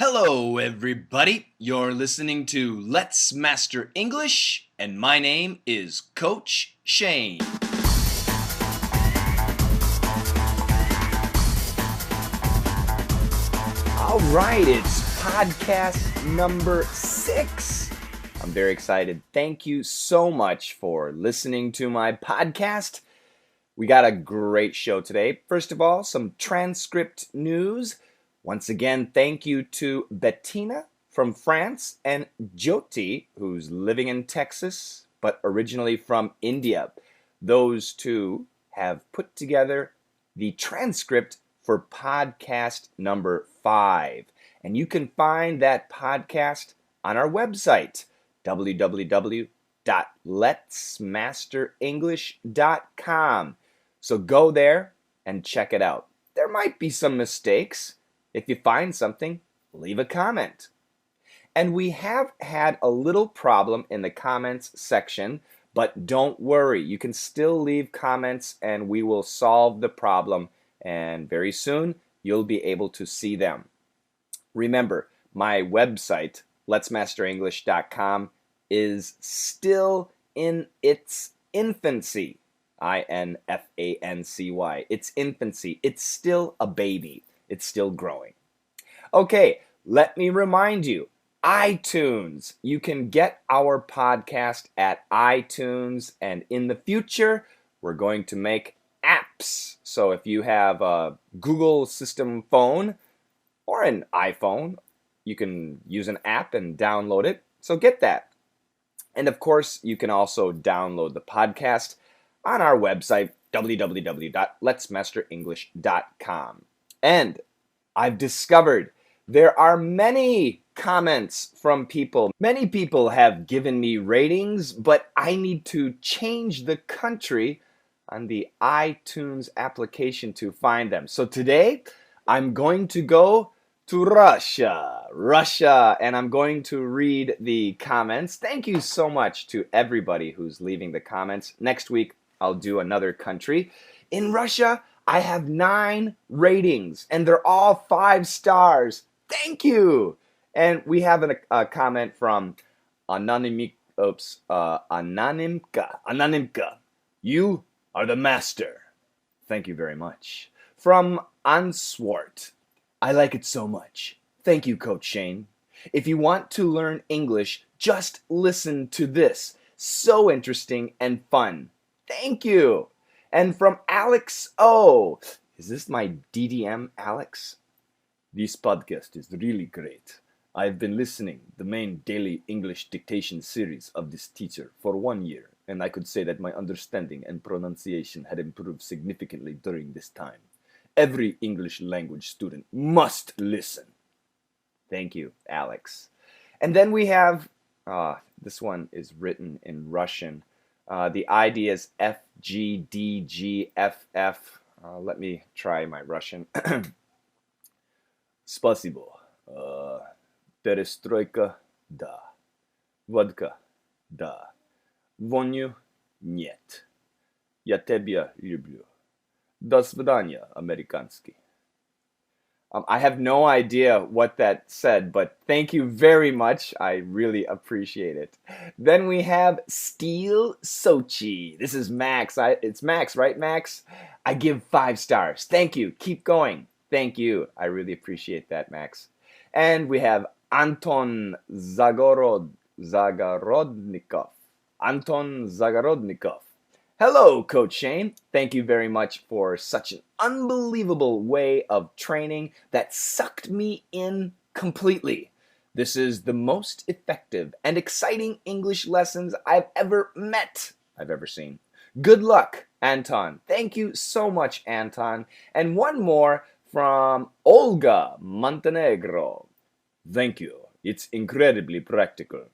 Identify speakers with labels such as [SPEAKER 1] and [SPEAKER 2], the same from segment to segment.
[SPEAKER 1] Hello, everybody. You're listening to Let's Master English, and my name is Coach Shane. All right, it's podcast number 6. I'm very excited. Thank you so much for listening to my podcast. We got a great show today. First of all, some transcript news. Once again, thank you to Bettina from France and Jyoti, who's living in Texas, but originally from India. Those two have put together the transcript for podcast number 5. And you can find that podcast on our website, www.letsmasterenglish.com. So go there and check it out. There might be some mistakes. If you find something, leave a comment. And we have had a little problem in the comments section, but don't worry. You can still leave comments and we will solve the problem. And very soon, you'll be able to see them. Remember, my website, letsmasterenglish.com, is still in its infancy. INFANCY. It's infancy. It's still a baby. It's still growing. Okay, let me remind you, iTunes. You can get our podcast at iTunes, and in the future, we're going to make apps. So if you have a Google system phone or an iPhone, you can use an app and download it. So get that. And of course, you can also download the podcast on our website, www.letsmasterenglish.com. And I've discovered there are many comments from people. Many people have given me ratings, but I need to change the country on the iTunes application to find them. So today, I'm going to go to Russia, and I'm going to read the comments. Thank you so much to everybody who's leaving the comments. Next week, I'll do another country. In Russia, I have 9 ratings, and they're all 5 stars. Thank you! And we have a comment from Anonymka. You are the master. Thank you very much. From Answart. I like it so much. Thank you, Coach Shane. If you want to learn English, just listen to this. So interesting and fun. Thank you. And from Alex O. Is this my DDM, Alex? This podcast is really great. I've been listening the main daily English dictation series of this teacher for 1 year, and I could say that my understanding and pronunciation had improved significantly during this time. Every English language student must listen. Thank you, Alex. And then we have, this one is written in Russian. The ID is FGDGFF. Let me try my Russian. Спасибо. Перестройка, да. Водка, да. Воню, нет. Я тебя люблю. До свидания, американский. I have no idea what that said, but thank you very much. I really appreciate it. Then we have Steel Sochi. This is Max. It's Max, right, Max? I give 5 stars. Thank you. Keep going. Thank you. I really appreciate that, Max. And we have Anton Zagorodnikov. Anton Zagorodnikov. Hello, Coach Shane. Thank you very much for such an unbelievable way of training that sucked me in completely. This is the most effective and exciting English lessons I've ever seen. Good luck, Anton. Thank you so much, Anton. And one more from Olga Montenegro. Thank you. It's incredibly practical.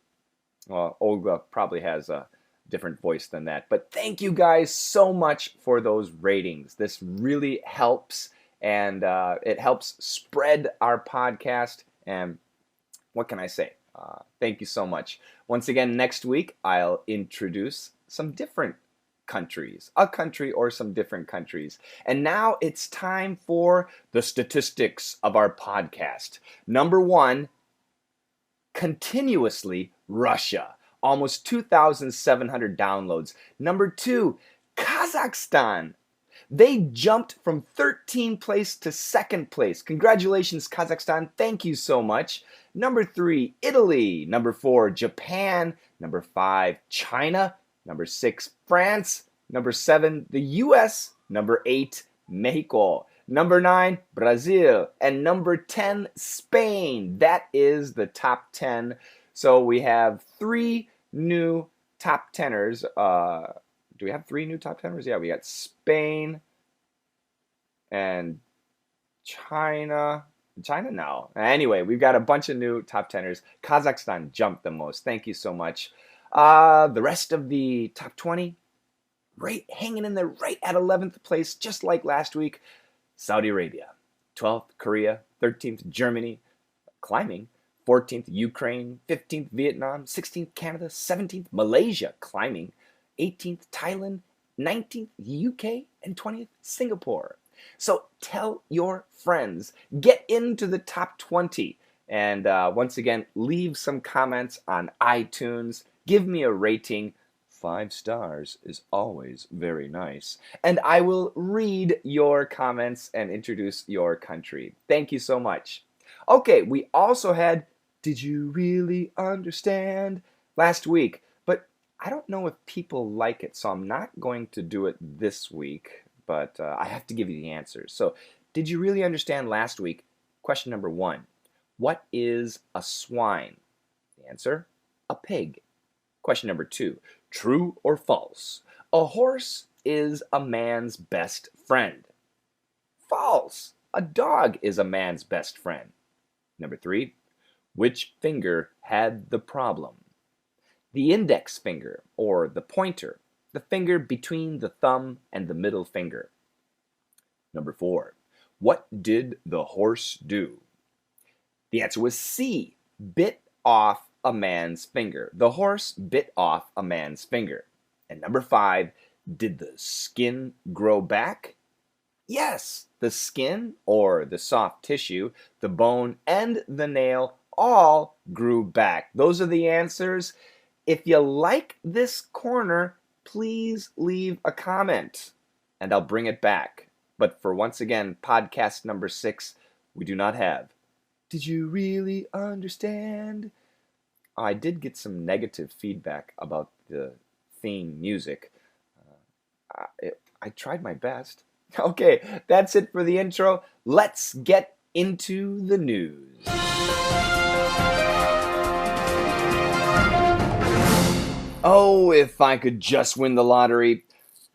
[SPEAKER 1] Well, Olga probably has a different voice than that. But thank you guys so much for those ratings. This really helps, and it helps spread our podcast. And what can I say? Thank you so much. Once again, next week, I'll introduce some different countries, a country or some different countries. And now it's time for the statistics of our podcast. Number one, continuously Russia, almost 2,700 downloads. Number two, Kazakhstan. They jumped from 13th place to 2nd place. Congratulations, Kazakhstan. Thank you so much. Number 3, Italy. Number 4, Japan. Number 5, China. Number 6, France. Number 7, the US. Number 8, Mexico. Number 9, Brazil. And number 10, Spain. That is the top 10. So we have 3 new top 10ers. Do we have 3 new top 10ers? Yeah, we got Spain and China. China? No. Anyway, we've got a bunch of new top 10ers. Kazakhstan jumped the most. Thank you so much. The rest of the top 20, right, hanging in there right at 11th place, just like last week. Saudi Arabia, 12th, Korea, 13th, Germany, climbing. 14th, Ukraine, 15th, Vietnam, 16th, Canada, 17th, Malaysia, climbing. 18th, Thailand, 19th, UK, and 20th, Singapore. So tell your friends, get into the top 20, and once again, leave some comments on iTunes. Give me a rating. 5 stars is always very nice. And I will read your comments and introduce your country. Thank you so much. Okay, we also had Did You Really Understand last week? I don't know if people like it, so I'm not going to do it this week, but I have to give you the answers. So, did you really understand last week? Question number 1. What is a swine? The answer, a pig. Question number 2. True or false? A horse is a man's best friend. False. A dog is a man's best friend. Number 3. Which finger had the problem? The index finger, or the pointer, the finger between the thumb and the middle finger. Number 4, what did the horse do? The answer was C, bit off a man's finger. The horse bit off a man's finger. And number 5, did the skin grow back? Yes, the skin, or the soft tissue, the bone, and the nail all grew back. Those are the answers. If you like this corner, please leave a comment and I'll bring it back. But for once again, podcast number 6, we do not have. Did you really understand? I did get some negative feedback about the theme music. I tried my best. Okay, that's it for the intro. Let's get into the news. Oh, if I could just win the lottery.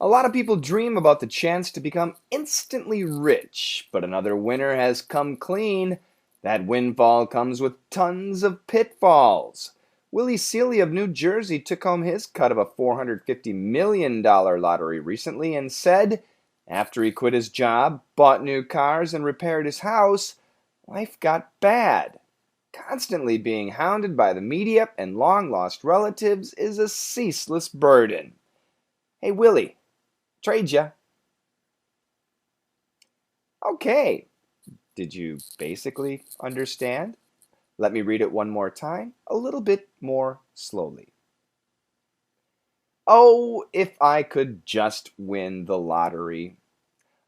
[SPEAKER 1] A lot of people dream about the chance to become instantly rich, but another winner has come clean. That windfall comes with tons of pitfalls. Willie Seeley of New Jersey took home his cut of a $450 million lottery recently and said, after he quit his job, bought new cars, and repaired his house, life got bad. Constantly being hounded by the media and long-lost relatives is a ceaseless burden. Hey, Willie, trade ya. Okay, did you basically understand? Let me read it one more time, a little bit more slowly. Oh, if I could just win the lottery.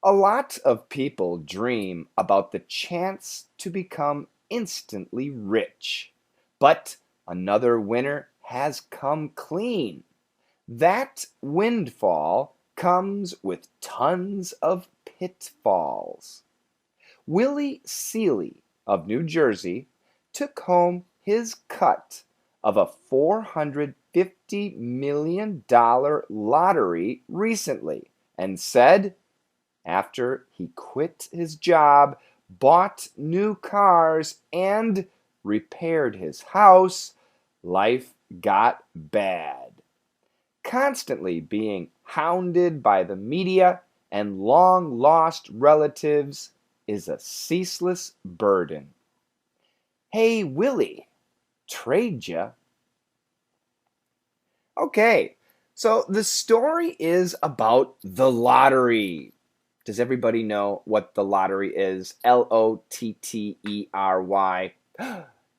[SPEAKER 1] A lot of people dream about the chance to become instantly rich. But another winner has come clean. That windfall comes with tons of pitfalls. Willie Seeley of New Jersey took home his cut of a $450 million lottery recently and said, after he quit his job, bought new cars, and repaired his house, life got bad. Constantly being hounded by the media and long-lost relatives is a ceaseless burden. Hey, Willie, trade ya? Okay, So the story is about the lottery. Does everybody know what the lottery is? Lottery.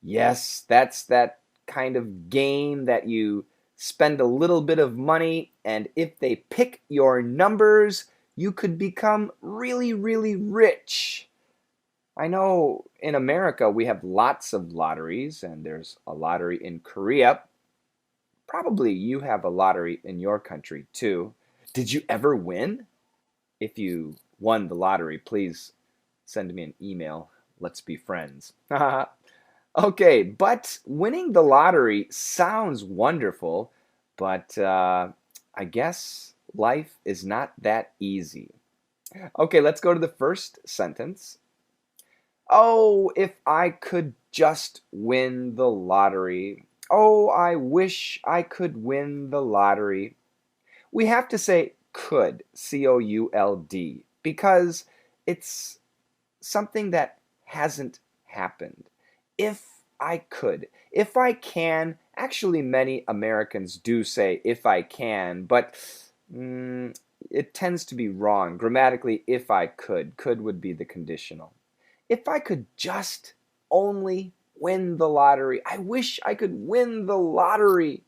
[SPEAKER 1] Yes, that's that kind of game that you spend a little bit of money, and if they pick your numbers, you could become really, really rich. I know in America we have lots of lotteries, and there's a lottery in Korea. Probably you have a lottery in your country too. Did you ever win? If you won the lottery, please send me an email. Let's be friends. Okay, but winning the lottery sounds wonderful, but I guess life is not that easy. Okay, let's go to the first sentence. Oh, if I could just win the lottery. Oh, I wish I could win the lottery. We have to say could, could, because it's something that hasn't happened. If I could, if I can, actually, many Americans do say if I can, but it tends to be wrong. Grammatically, if I could would be the conditional. If I could just only win the lottery, I wish I could win the lottery.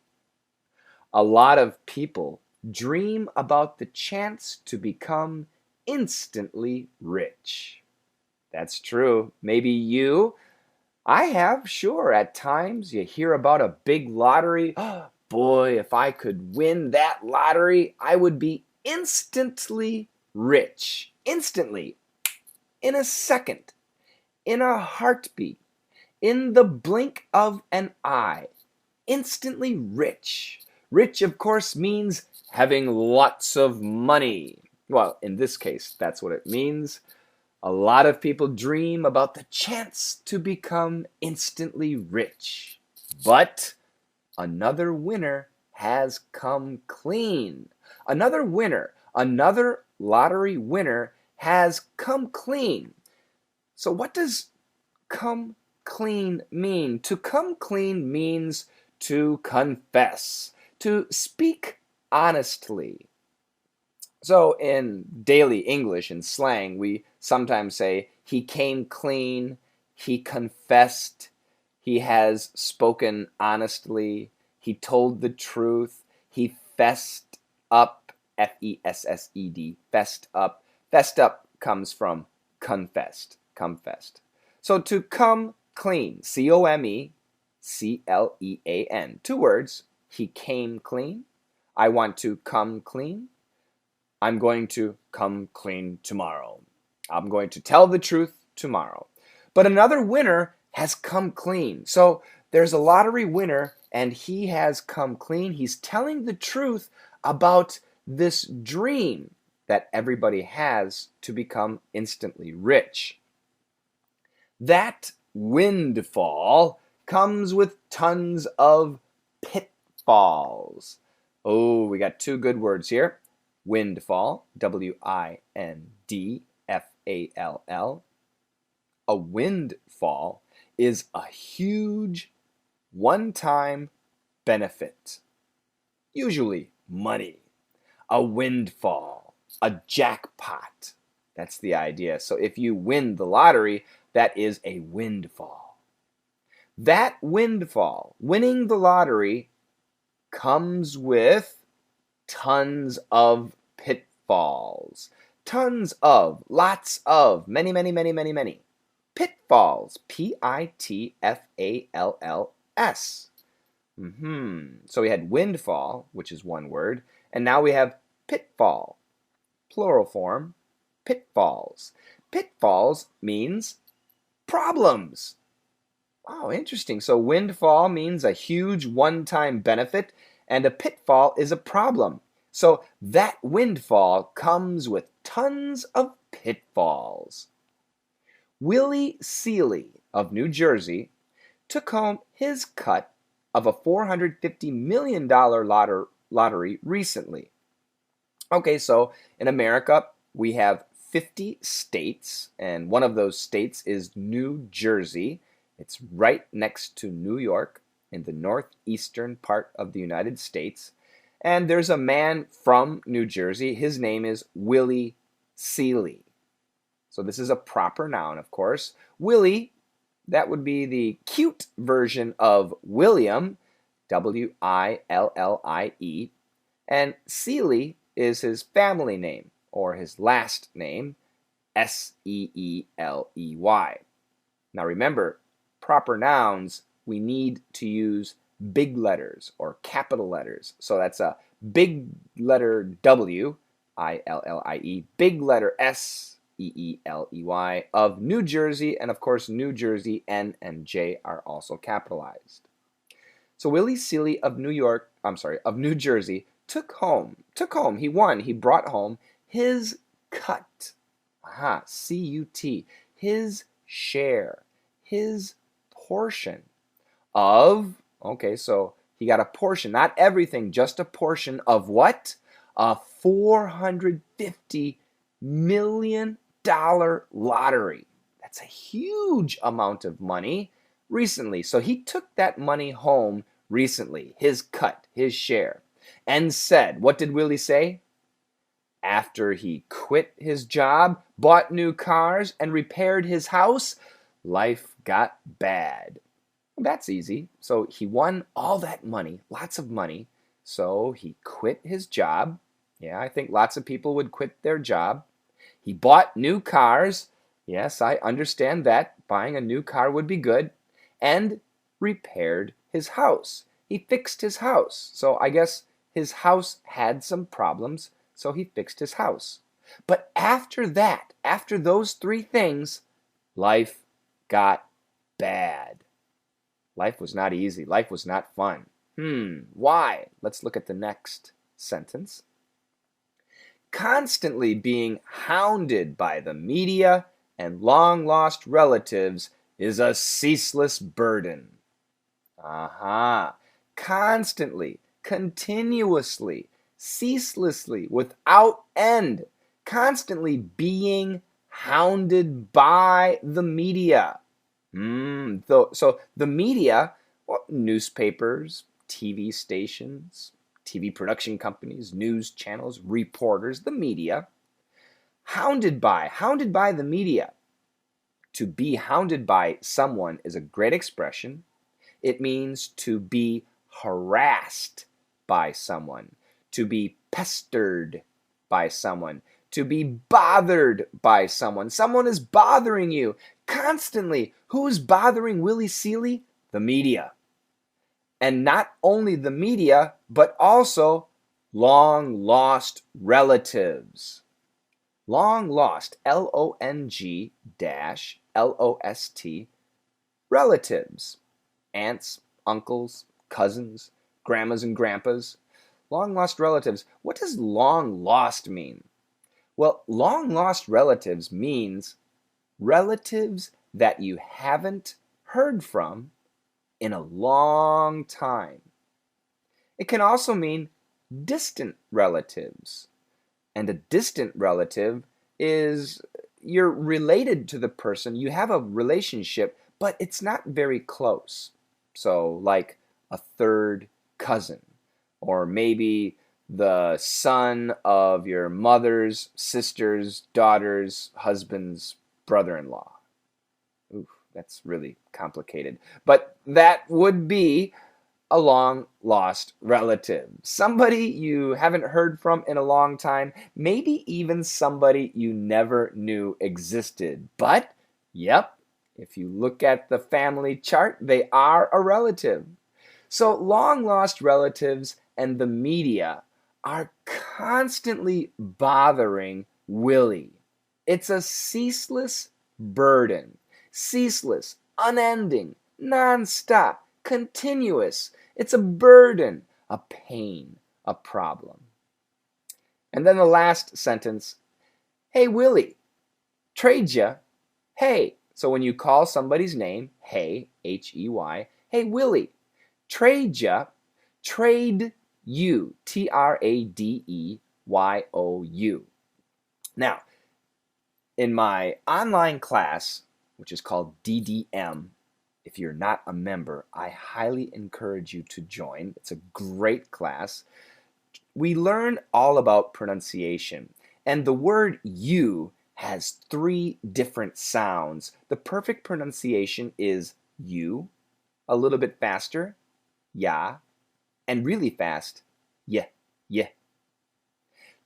[SPEAKER 1] A lot of people dream about the chance to become instantly rich. That's true. Maybe you. I have, sure. At times you hear about a big lottery. Boy, if I could win that lottery, I would be instantly rich. Instantly. In a second. In a heartbeat. In the blink of an eye. Instantly rich. Rich, of course, means having lots of money. Well, in this case, that's what it means. A lot of people dream about the chance to become instantly rich. But another winner has come clean. Another winner, another lottery winner has come clean. So what does come clean mean? To come clean means to confess, to speak honestly. So in daily English and slang, we sometimes say, he came clean, he confessed, he has spoken honestly, he told the truth, he fessed up, Fessed, fessed up. Fessed up comes from confessed, confessed. So to come clean, Comeclean, 2 words, he came clean, I want to come clean. I'm going to come clean tomorrow. I'm going to tell the truth tomorrow. But another winner has come clean. So there's a lottery winner and he has come clean. He's telling the truth about this dream that everybody has to become instantly rich. That windfall comes with tons of pitfalls. Oh, we got 2 good words here. Windfall, Windfall. A windfall is a huge one-time benefit, usually money. A windfall, a jackpot. That's the idea. So if you win the lottery, that is a windfall. That windfall, winning the lottery, comes with tons of pitfalls. Tons of, lots of, many, many, many, many, many. Pitfalls. Pitfalls. So we had windfall, which is 1 word, and now we have pitfall. Plural form, pitfalls. Pitfalls means problems. Oh, interesting. So windfall means a huge one-time benefit, and a pitfall is a problem. So that windfall comes with tons of pitfalls. Willie Seeley of New Jersey took home his cut of a $450 million lottery recently. Okay, so in America, we have 50 states, and one of those states is New Jersey. It's right next to New York in the northeastern part of the United States. And there's a man from New Jersey. His name is Willie Seeley. So this is a proper noun, of course. Willie, that would be the cute version of William, Willie. And Seeley is his family name, or his last name, Seeley. Now remember, proper nouns, we need to use big letters or capital letters. So that's a big letter W, Illie, big letter Seeley of New Jersey, and of course New Jersey, N and J are also capitalized. So Willie Seeley of New Jersey took home, he won, he brought home his cut, C-U-T, his share, his portion of, okay, so he got a portion, not everything, just a portion of what? A $450 million lottery. That's a huge amount of money recently. So he took that money home recently, his cut, his share, and said, what did Willie say? After he quit his job, bought new cars, and repaired his house, life got bad. Well, that's easy. So he won all that money, lots of money. So he quit his job. Yeah, I think lots of people would quit their job. He bought new cars. Yes, I understand that. Buying a new car would be good. And repaired his house. He fixed his house. So I guess his house had some problems, so he fixed his house. But after that, after those three things, life got bad. Life was not easy. Life was not fun. Why? Let's look at the next sentence. Constantly being hounded by the media and long-lost relatives is a ceaseless burden. Constantly, continuously, ceaselessly, without end, constantly being hounded by the media. So the media, well, newspapers, TV stations, TV production companies, news channels, reporters, the media, hounded by the media. To be hounded by someone is a great expression. It means to be harassed by someone, to be pestered by someone, to be bothered by someone. Someone is bothering you constantly. Who's bothering Willie Seeley? The media. And not only the media, but also long-lost relatives. Long lost, L-O-N-G dash L-O-S-T, relatives. Aunts, uncles, cousins, grandmas and grandpas. Long lost relatives. What does long lost mean? Well, long lost relatives means relatives that you haven't heard from in a long time. It can also mean distant relatives. And a distant relative is you're related to the person, you have a relationship, but it's not very close. So like a third cousin, or maybe the son of your mother's sister's daughter's husband's brother-in-law. Ooh, that's really complicated. But that would be a long-lost relative. Somebody you haven't heard from in a long time, maybe even somebody you never knew existed. But, yep, if you look at the family chart, they are a relative. So long-lost relatives and the media are constantly bothering Willie. It's a ceaseless burden. Ceaseless, unending, non-stop, continuous. It's a burden, a pain, a problem. And then the last sentence, hey Willie, trade ya, hey. So when you call somebody's name, hey, H-E-Y, hey Willie, trade ya, trade you, T-R-A-D-E-Y-O-U. Now, in my online class, which is called DDM, if you're not a member, I highly encourage you to join. It's a great class. We learn all about pronunciation, and the word you has 3 different sounds. The perfect pronunciation is you, a little bit faster, ya, and really fast, yeah, yeah.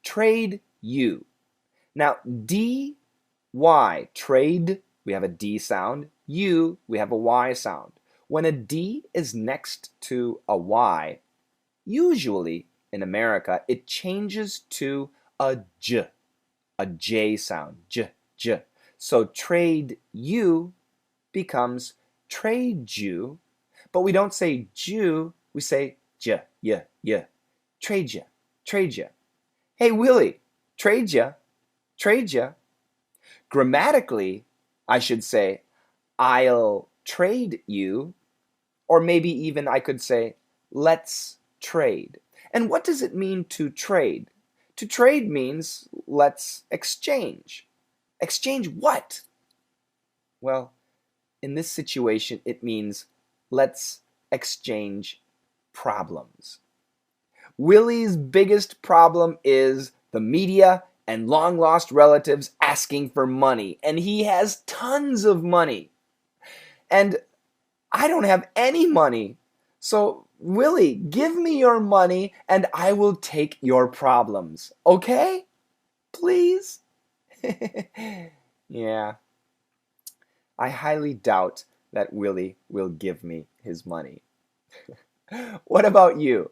[SPEAKER 1] Trade you. Now, D, Y, trade, we have a D sound. U, we have a Y sound. When a D is next to a Y, usually in America, it changes to a J sound, J. So trade you becomes trade you, but we don't say Jew, we say J, yeah. Trade ya, trade ya. Hey, Willie, trade ya, trade ya. Grammatically, I should say, I'll trade you, or maybe even I could say, let's trade. And what does it mean to trade? To trade means let's exchange. Exchange what? Well, in this situation, it means let's exchange problems. Willie's biggest problem is the media and long-lost relatives asking for money, and he has tons of money. And I don't have any money. So, Willie, give me your money and I will take your problems. Okay? Please? Yeah. I highly doubt that Willie will give me his money. What about you?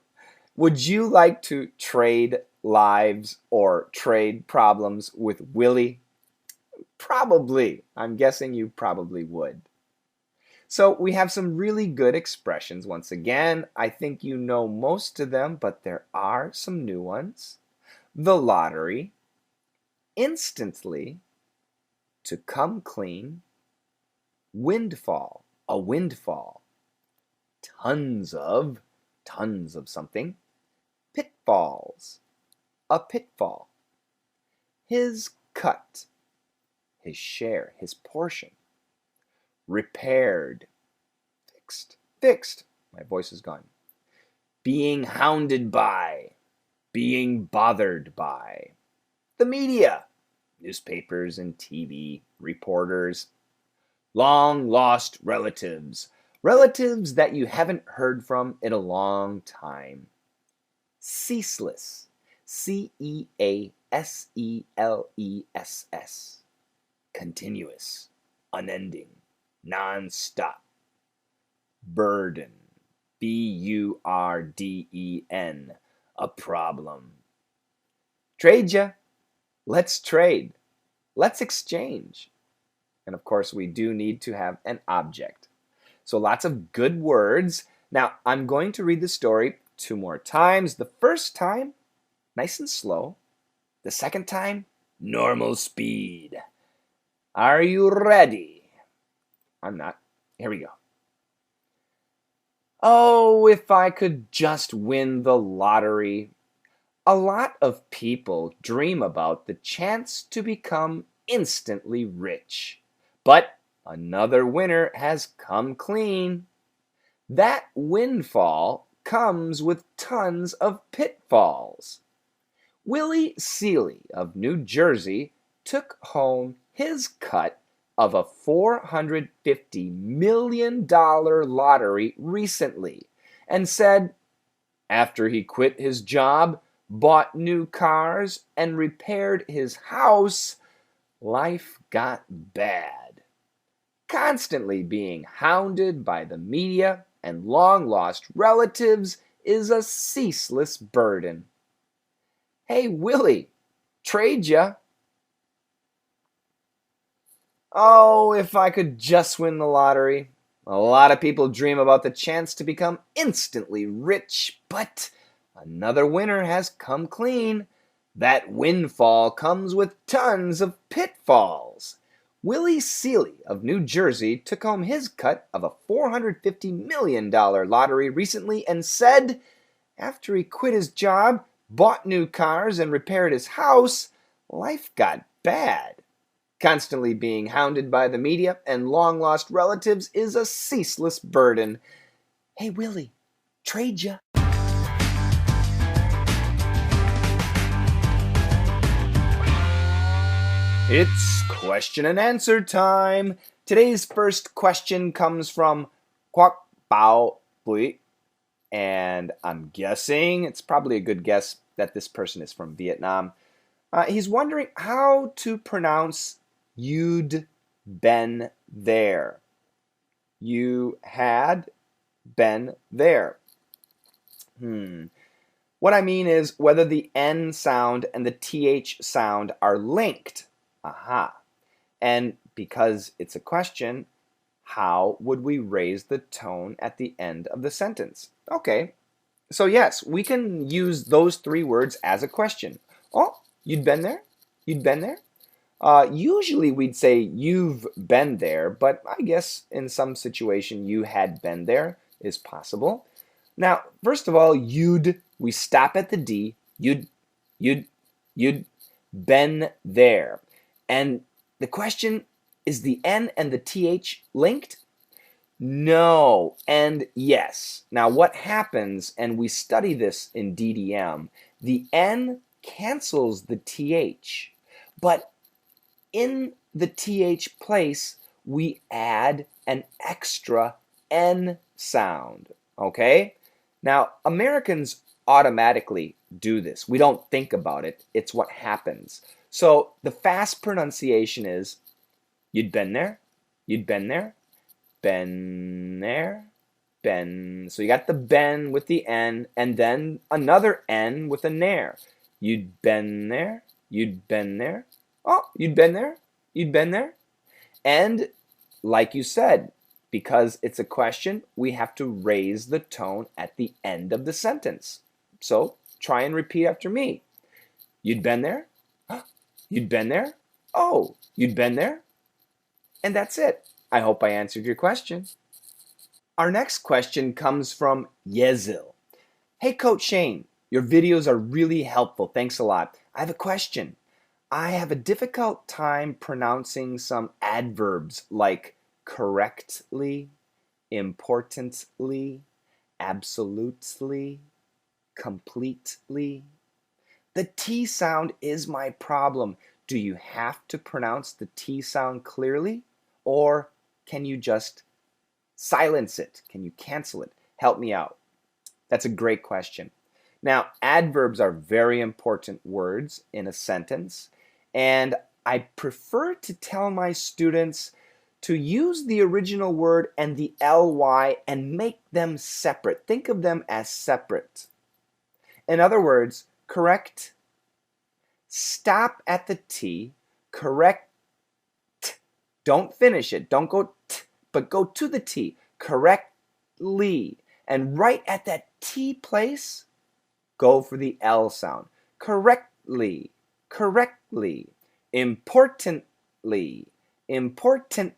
[SPEAKER 1] Would you like to trade lives or trade problems with Willie? Probably. I'm guessing you probably would. So we have some really good expressions once again. I think you know most of them, but there are some new ones. The lottery, instantly, to come clean, windfall, a windfall, tons of something, pitfalls, a pitfall, his cut, his share, his portion, repaired, fixed, my voice is gone, being hounded by, being bothered by, the media, newspapers and TV, reporters, long lost relatives, relatives that you haven't heard from in a long time, ceaseless, ceaseless, continuous, unending, non-stop, burden, burden, a problem. Trade ya, let's trade, let's exchange. And of course, we do need to have an object. So lots of good words. Now, I'm going to read the story 2 more times. The first time, nice and slow. The second time, normal speed. Are you ready? I'm not. Here we go. Oh, if I could just win the lottery. A lot of people dream about the chance to become instantly rich. But another winner has come clean. That windfall comes with tons of pitfalls. Willie Seeley of New Jersey took home his cut of a $450 million lottery recently and said, after he quit his job, bought new cars, and repaired his house, life got bad. Constantly being hounded by the media and long-lost relatives is a ceaseless burden. Hey, Willie, trade ya. Oh, if I could just win the lottery. A lot of people dream about the chance to become instantly rich, but another winner has come clean. That windfall comes with tons of pitfalls. Willie Seeley of New Jersey took home his cut of a $450 million lottery recently and said, after he quit his job, bought new cars, and repaired his house, life got bad. Constantly being hounded by the media and long-lost relatives is a ceaseless burden. Hey, Willie, trade ya. It's question and answer time. Today's first question comes from Quoc Bao Bui, and I'm guessing, it's probably a good guess that this person is from Vietnam. He's wondering how to pronounce you'd been there. You had been there. What I mean is whether the N sound and the TH sound are linked. Aha. And because it's a question, how would we raise the tone at the end of the sentence? Okay, so yes, we can use those three words as a question. Oh, you'd been there? You'd been there? Usually we'd say you've been there, but I guess in some situation you had been there is possible. Now, first of all, we stop at the D. You'd been there. And the question, is the N and the TH linked? No and yes. Now what happens, and we study this in DDM, the N cancels the TH, but in the TH place, we add an extra N sound, okay? Now, Americans automatically do this. We don't think about it. It's what happens. So the fast pronunciation is, you'd been there, you'd been there, been there, been. So you got the ben with the N, and then another N with a nair. You'd been there, you'd been there. Oh, you'd been there, you'd been there. And like you said, because it's a question, we have to raise the tone at the end of the sentence. So try and repeat after me. You'd been there? You'd been there? Oh, you'd been there? And that's it. I hope I answered your question. Our next question comes from Yezil. Hey, Coach Shane, your videos are really helpful. Thanks a lot. I have a question. I have a difficult time pronouncing some adverbs like correctly, importantly, absolutely, completely. The T sound is my problem. Do you have to pronounce the T sound clearly, or can you just silence it? Can you cancel it? Help me out. That's a great question. Now, adverbs are very important words in a sentence, and I prefer to tell my students to use the original word and the ly and make them separate. Think of them as separate. In other words, correct, stop at the T, correct, don't finish it, don't go t, but go to the T, correctly. And right at that T place, go for the L sound. Correctly, correctly, importantly, importantly.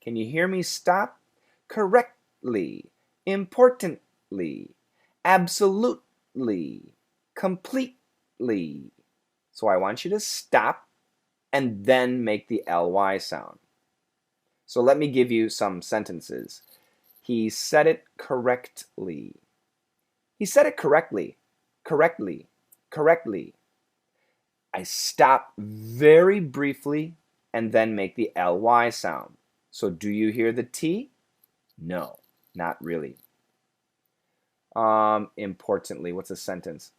[SPEAKER 1] Can you hear me stop? Correctly, importantly, absolutely, completely. So I want you to stop and then make the ly sound. So let me give you some sentences. He said it correctly. He said it correctly, correctly, correctly. I stop very briefly and then make the ly sound. So do you hear the T? No, not really. Importantly, what's a sentence?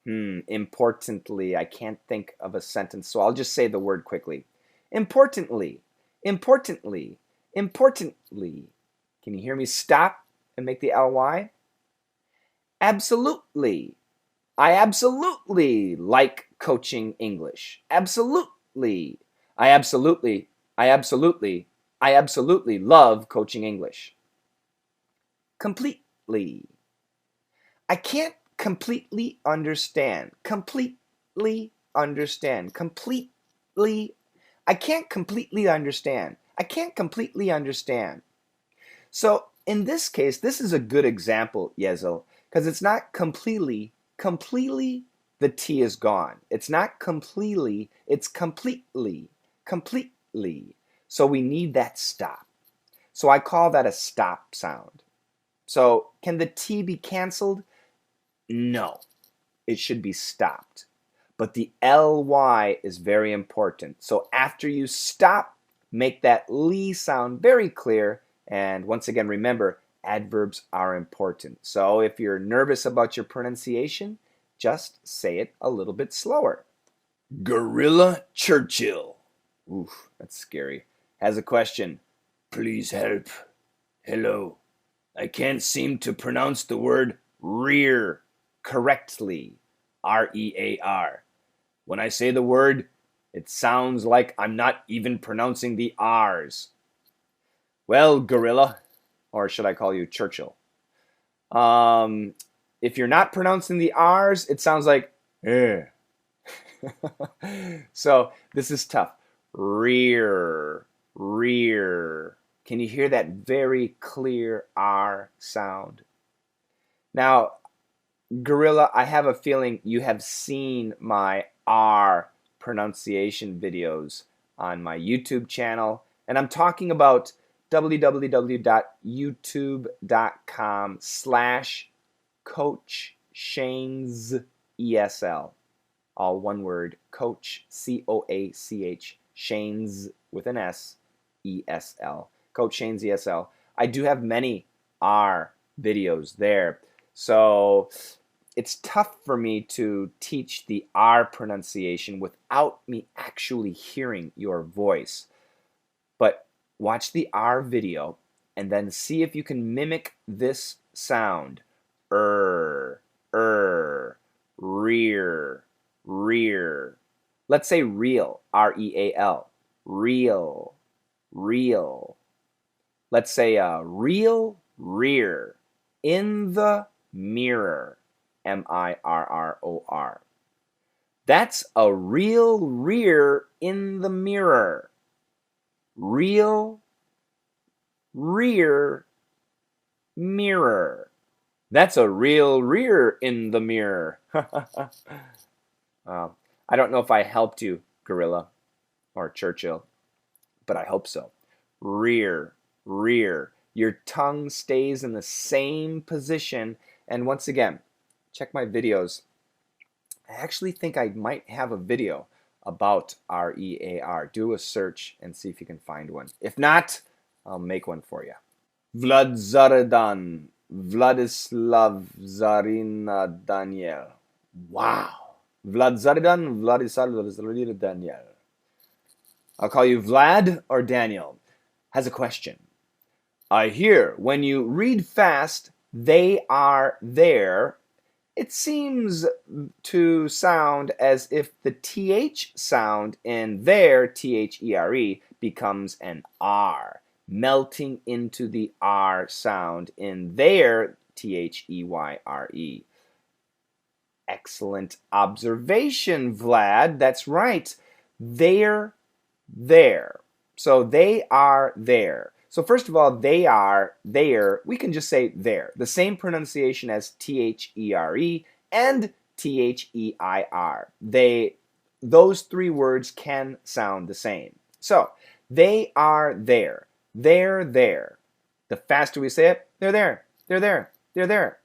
[SPEAKER 1] Importantly, I can't think of a sentence, so I'll just say the word quickly. Importantly, importantly, importantly. Can you hear me stop and make the ly? Absolutely. I absolutely like coaching English. Absolutely. I absolutely love coaching English. Completely. I can't completely understand. Completely understand. Completely. I can't completely understand. I can't completely understand. So in this case, this is a good example, Yezel, because it's not completely, the T is gone. It's not completely, it's completely, completely. So we need that stop. So I call that a stop sound. So can the T be canceled? No, it should be stopped. but the ly is very important. So after you stop, make that ly sound very clear. And once again, remember, adverbs are important. So if you're nervous about your pronunciation, just say it a little bit slower. Gorilla Churchill. Oof, that's scary. Has a question. Please help. Hello. I can't seem to pronounce the word rear correctly. R-E-A-R. When I say the word, it sounds like I'm not even pronouncing the R's. Well, Gorilla, or should I call you Churchill? If you're not pronouncing the R's, it sounds like eh. So this is tough. Rear, rear. Can you hear that very clear R sound? Now, Gorilla, I have a feeling you have seen my R pronunciation videos on my YouTube channel, and I'm talking about www.youtube.com/Coach Shane's ESL. All one word, Coach, C-O-A-C-H, Shane's with an S, ESL. Coach Shane's ESL. I do have many R videos there. So it's tough for me to teach the R pronunciation without me actually hearing your voice. But watch the R video and then see if you can mimic this sound. Rear, rear. Let's say real, R-E-A-L. Real, real. Let's say real rear. In the mirror, M-I-R-R-O-R. That's a real rear in the mirror. Real rear mirror. That's a real rear in the mirror. I don't know if I helped you, Gorilla or Churchill, but I hope so. Rear, rear. Your tongue stays in the same position. And once again, check my videos. I actually think I might have a video about R-E-A-R. Do a search and see if you can find one. If not, I'll make one for you. Vladzaradan, Vladislav Zarina Daniel. Wow. Vladzaradan, Vladislav Daniel. I'll call you Vlad or Daniel. Has a question. I hear when you read fast, they are there. It seems to sound as if the TH sound in there, T-H-E-R-E, becomes an R, melting into the R sound in there, T-H-E-Y-R-E. Excellent observation, Vlad. That's right. They're there. So they are there. So first of all, they are there. We can just say there. The same pronunciation as T-H-E-R-E and T-H-E-I-R. Those three words can sound the same. So they are there. They're there. The faster we say it, they're there. They're there. They're there.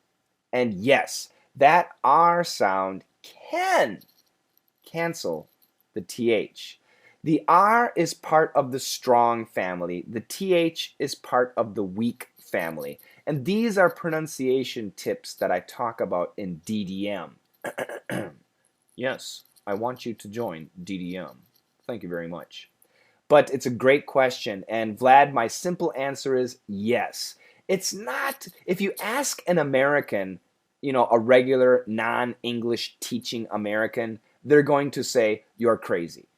[SPEAKER 1] And yes, that R sound can cancel the TH. The R is part of the strong family. The TH is part of the weak family. And these are pronunciation tips that I talk about in DDM. Yes, I want you to join DDM. Thank you very much. But it's a great question. And Vlad, my simple answer is yes. It's not, if you ask an American, a regular non-English teaching American, they're going to say, you're crazy.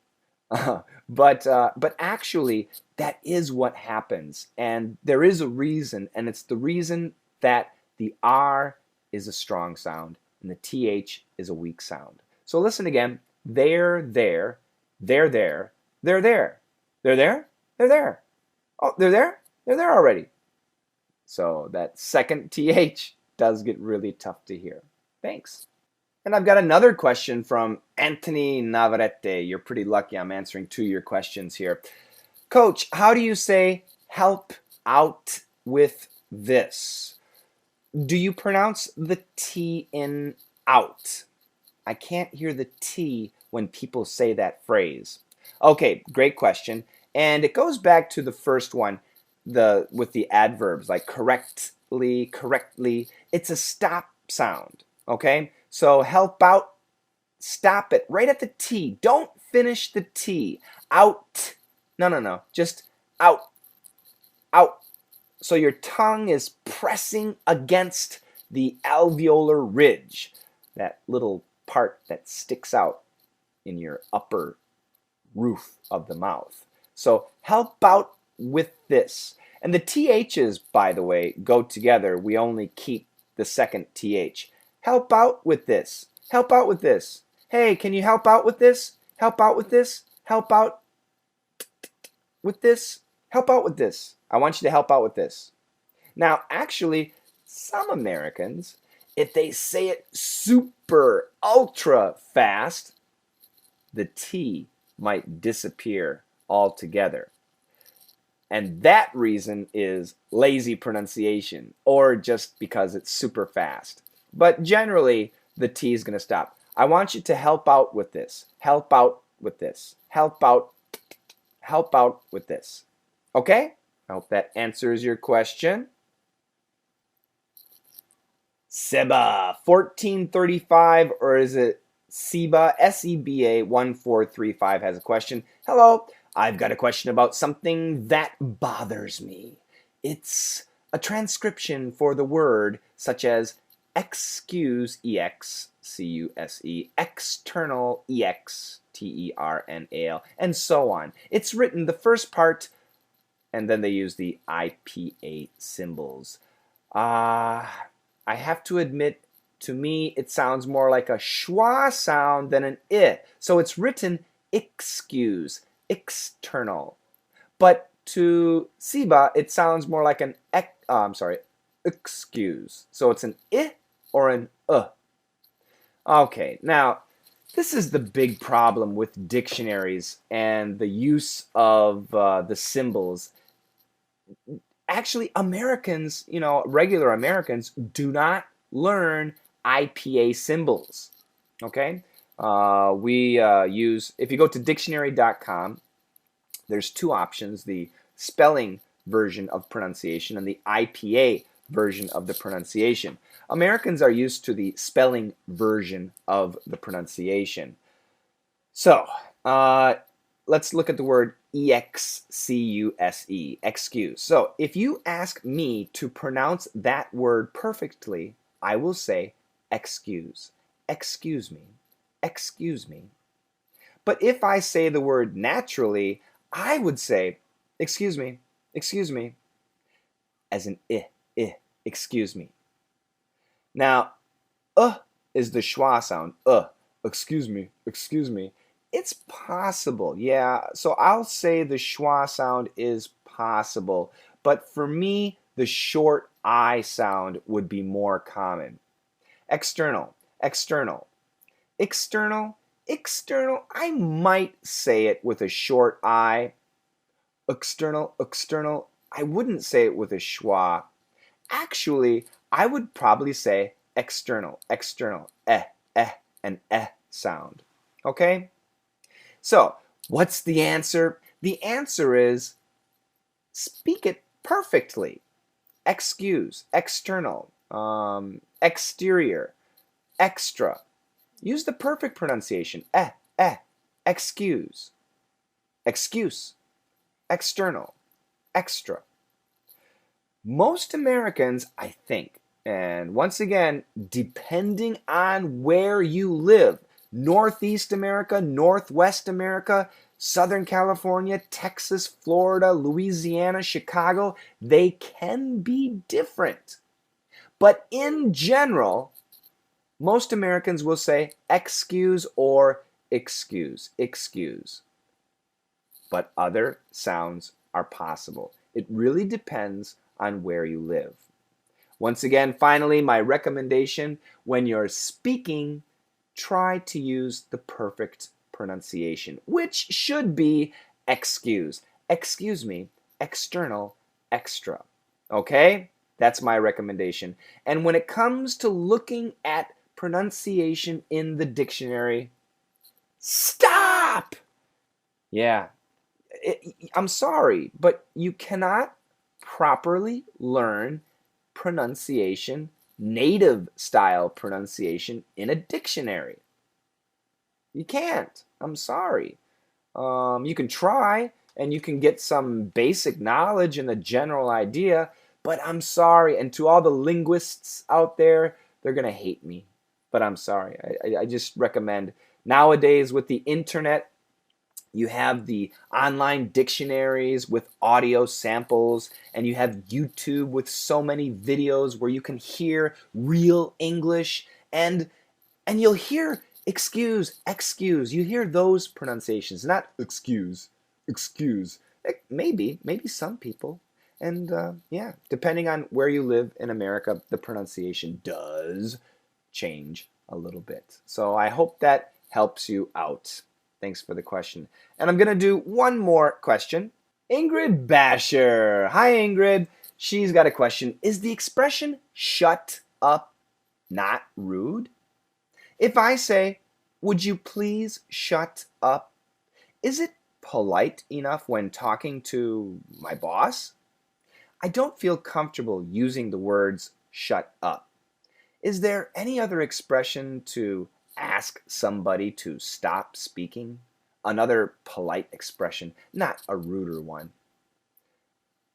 [SPEAKER 1] But actually, that is what happens. And there is a reason, and it's the reason that the R is a strong sound and the TH is a weak sound. So listen again. They're there. They're there. They're there. They're there. They're there. Oh, they're there. They're there already. So that second TH does get really tough to hear. Thanks. And I've got another question from Anthony Navarrete. You're pretty lucky I'm answering two of your questions here. Coach, how do you say help out with this? Do you pronounce the T in out? I can't hear the T when people say that phrase. Okay, great question. And it goes back to the first one, with the adverbs, like correctly, correctly. It's a stop sound, okay? So help out, stop it right at the T. Don't finish the T. Out. No, no, no. Just out. Out. So your tongue is pressing against the alveolar ridge, that little part that sticks out in your upper roof of the mouth. So help out with this. And the THs, by the way, go together. We only keep the second TH. Help out with this. Help out with this. Hey, can you help out with this? Help out with this? Help out with this? Help out with this. I want you to help out with this. Now, actually, some Americans, if they say it super, ultra fast, the T might disappear altogether. And that reason is lazy pronunciation, or just because it's super fast. But generally, the T is going to stop. I want you to help out with this. Help out with this. Help out with this. Okay? I hope that answers your question. Seba, 1435, or is it Seba, S-E-B-A 1435 has a question. Hello, I've got a question about something that bothers me. It's a transcription for the word such as excuse, E-X-C-U-S-E, external, E-X-T-E-R-N-A-L, and so on. It's written the first part, and then they use the IPA symbols. I have to admit, to me, it sounds more like a schwa sound than an I. So it's written excuse, external. But to Siba, it sounds more like an excuse. So it's an I or an Okay, now, this is the big problem with dictionaries and the use of the symbols. Actually, Americans, regular Americans do not learn IPA symbols. Okay? We use, if you go to dictionary.com, there's two options, the spelling version of pronunciation and the IPA version of the pronunciation. Americans are used to the spelling version of the pronunciation. So, let's look at the word E-X-C-U-S-E, excuse. So if you ask me to pronounce that word perfectly, I will say excuse, excuse me, excuse me. But if I say the word naturally, I would say excuse me, as an excuse me. Now, is the schwa sound, excuse me, excuse me. It's possible, yeah. So I'll say the schwa sound is possible, but for me, the short I sound would be more common. External, external, external, external. I might say it with a short I. External, external. I wouldn't say it with a schwa. Actually, I would probably say external, external, an sound. Okay? So, what's the answer? The answer is speak it perfectly. Excuse, external, exterior, extra. Use the perfect pronunciation. Excuse, excuse, external, extra. Most Americans, I think, and once again, depending on where you live, Northeast America, Northwest America, Southern California, Texas, Florida, Louisiana, Chicago, they can be different. But in general, most Americans will say excuse or excuse, excuse. But other sounds are possible. It really depends on where you live. Once again, finally, my recommendation, when you're speaking, try to use the perfect pronunciation, which should be excuse, excuse me, external, extra. Okay? That's my recommendation. And when it comes to looking at pronunciation in the dictionary. Stop! Yeah, I'm sorry, but you cannot properly learn pronunciation, native style pronunciation in a dictionary. You can't. I'm sorry. You can try and you can get some basic knowledge and a general idea, but I'm sorry. And to all the linguists out there, they're going to hate me. But I'm sorry. I just recommend nowadays with the internet, you have the online dictionaries with audio samples, and you have YouTube with so many videos where you can hear real English, and you'll hear excuse. You hear those pronunciations, not excuse. Maybe some people. And yeah, depending on where you live in America, the pronunciation does change a little bit. So I hope that helps you out. Thanks for the question. And I'm going to do one more question. Ingrid Basher. Hi, Ingrid. She's got a question. Is the expression shut up not rude? If I say, would you please shut up? Is it polite enough when talking to my boss? I don't feel comfortable using the words shut up. Is there any other expression to ask somebody to stop speaking? Another polite expression, not a ruder one.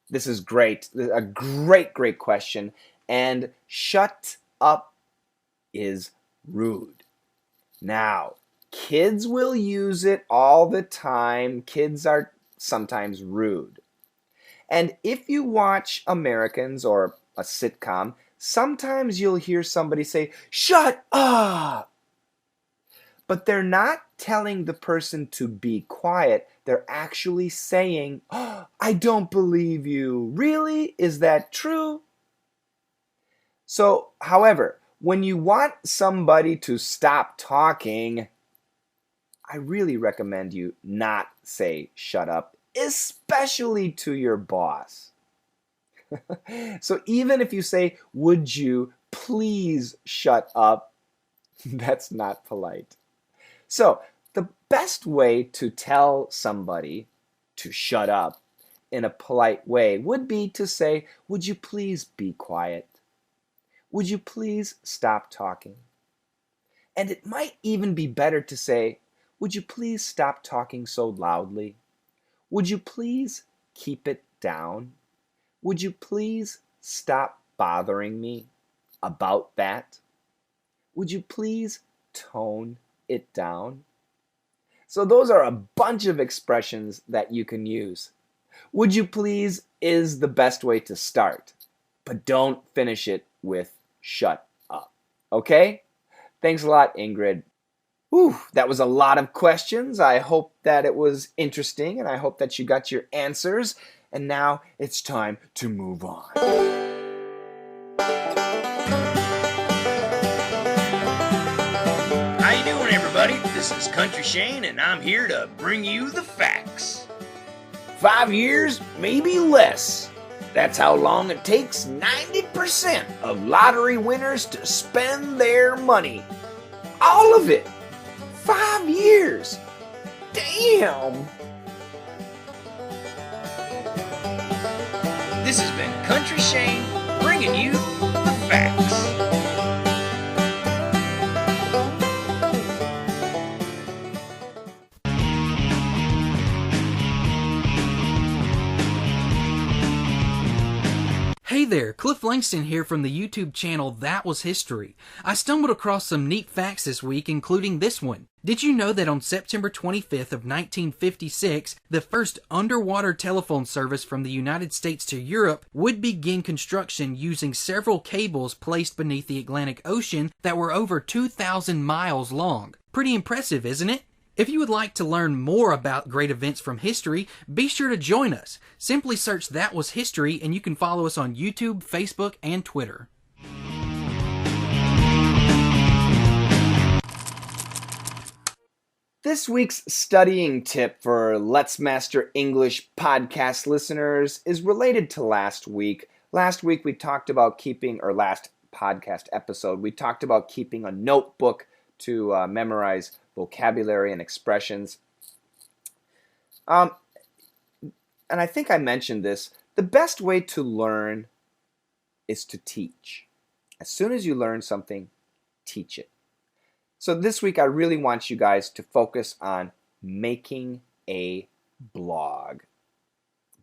[SPEAKER 1] This is great. A great question. And shut up is rude. Now, kids will use it all the time. Kids are sometimes rude. And if you watch Americans or a sitcom, sometimes you'll hear somebody say, shut up! But they're not telling the person to be quiet. They're actually saying, oh, I don't believe you. Really? Is that true? So, however, when you want somebody to stop talking, I really recommend you not say shut up, especially to your boss. So even if you say, would you please shut up, that's not polite. So the best way to tell somebody to shut up in a polite way would be to say, would you please be quiet? Would you please stop talking? And it might even be better to say, would you please stop talking so loudly? Would you please keep it down? Would you please stop bothering me about that? Would you please tone it down? So those are a bunch of expressions that you can use. Would you please is the best way to start, but don't finish it with shut up. Okay? Thanks a lot, Ingrid. Whew, that was a lot of questions. I hope that it was interesting, and I hope that you got your answers. And now it's time to move on.
[SPEAKER 2] How you doing, everybody? This is Country Shane, and I'm here to bring you the facts. 5 years, maybe less. That's how long it takes 90% of lottery winners to spend their money. All of it. 5 years. Damn. This has been Country Shane bringing you the facts.
[SPEAKER 3] Hey there, Cliff Langston here from the YouTube channel That Was History. I stumbled across some neat facts this week, including this one. Did you know that on September 25th of 1956, the first underwater telephone service from the United States to Europe would begin construction using several cables placed beneath the Atlantic Ocean that were over 2,000 miles long? Pretty impressive, isn't it? If you would like to learn more about great events from history, be sure to join us. Simply search That Was History and you can follow us on YouTube, Facebook, and Twitter.
[SPEAKER 1] This week's studying tip for Let's Master English podcast listeners is related to last week. Last week we talked about last podcast episode, we talked about keeping a notebook to memorize vocabulary and expressions. And I think I mentioned this. The best way to learn is to teach. As soon as you learn something, teach it. So this week, I really want you guys to focus on making a blog.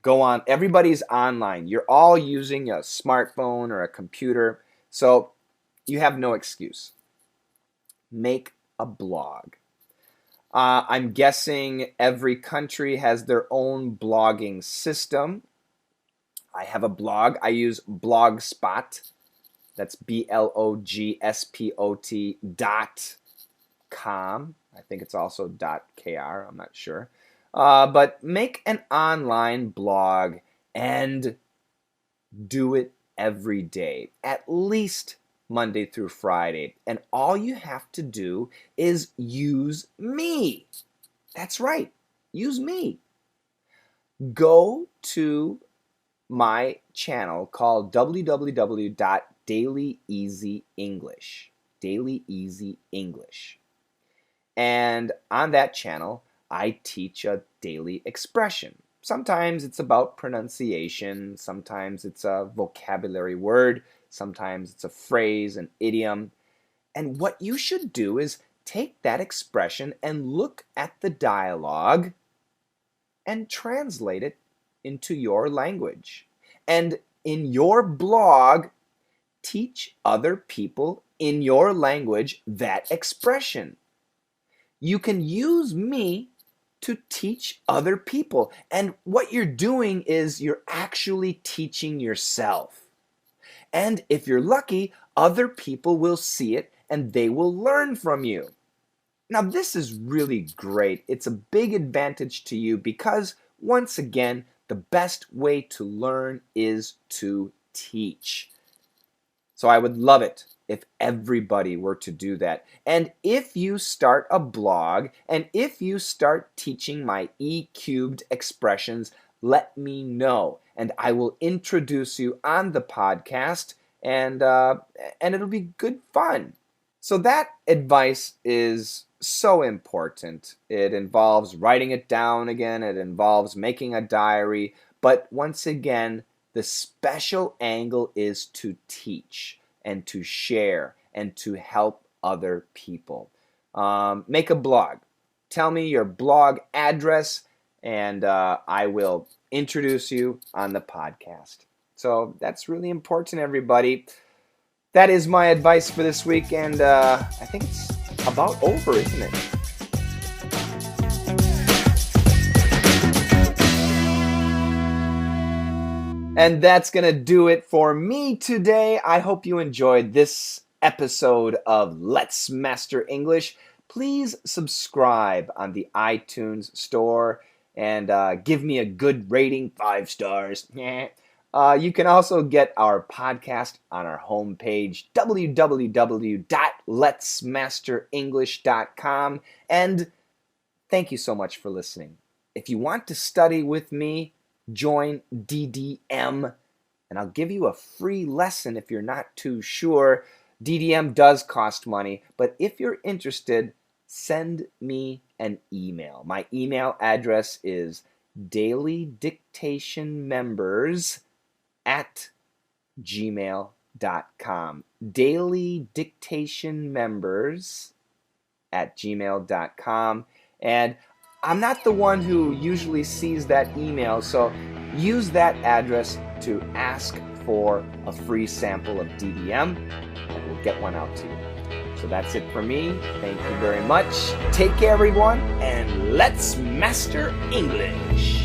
[SPEAKER 1] Go on. Everybody's online. You're all using a smartphone or a computer, so you have no excuse. Make a blog. I'm guessing every country has their own blogging system. I have a blog. I use Blogspot. That's blogspot.com. I think it's also .kr. I'm not sure. But make an online blog and do it every day, at least Monday through Friday. And all you have to do is use me. That's right. Use me. Go to my channel called www.dailyeasyenglish. Daily Easy English. And on that channel, I teach a daily expression. Sometimes it's about pronunciation, sometimes it's a vocabulary word, sometimes it's a phrase, an idiom. And what you should do is take that expression and look at the dialogue and translate it into your language. And in your blog, teach other people in your language that expression. You can use me to teach other people. And what you're doing is you're actually teaching yourself. And if you're lucky, other people will see it and they will learn from you. Now, this is really great. It's a big advantage to you because, once again, the best way to learn is to teach. So I would love it if everybody were to do that. And if you start a blog, and if you start teaching my E-cubed expressions, let me know. And I will introduce you on the podcast, and it'll be good fun. So that advice is so important. It involves writing it down again. It involves making a diary. But once again, the special angle is to teach and to share and to help other people. Make a blog. Tell me your blog address, and I will introduce you on the podcast. So that's really important, everybody. That is my advice for this week, and I think it's about over, isn't it? And that's going to do it for me today. I hope you enjoyed this episode of Let's Master English. Please subscribe on the iTunes store and give me a good rating, 5 stars. You can also get our podcast on our homepage, www.letsmasterenglish.com. And thank you so much for listening. If you want to study with me, join DDM, and I'll give you a free lesson if you're not too sure. DDM does cost money, but if you're interested, send me an email. My email address is dailydictationmembers@gmail.com. dailydictationmembers@gmail.com. And I'm not the one who usually sees that email, so use that address to ask for a free sample of DDM, and we'll get one out to you. So that's it for me. Thank you very much. Take care, everyone, and let's master English.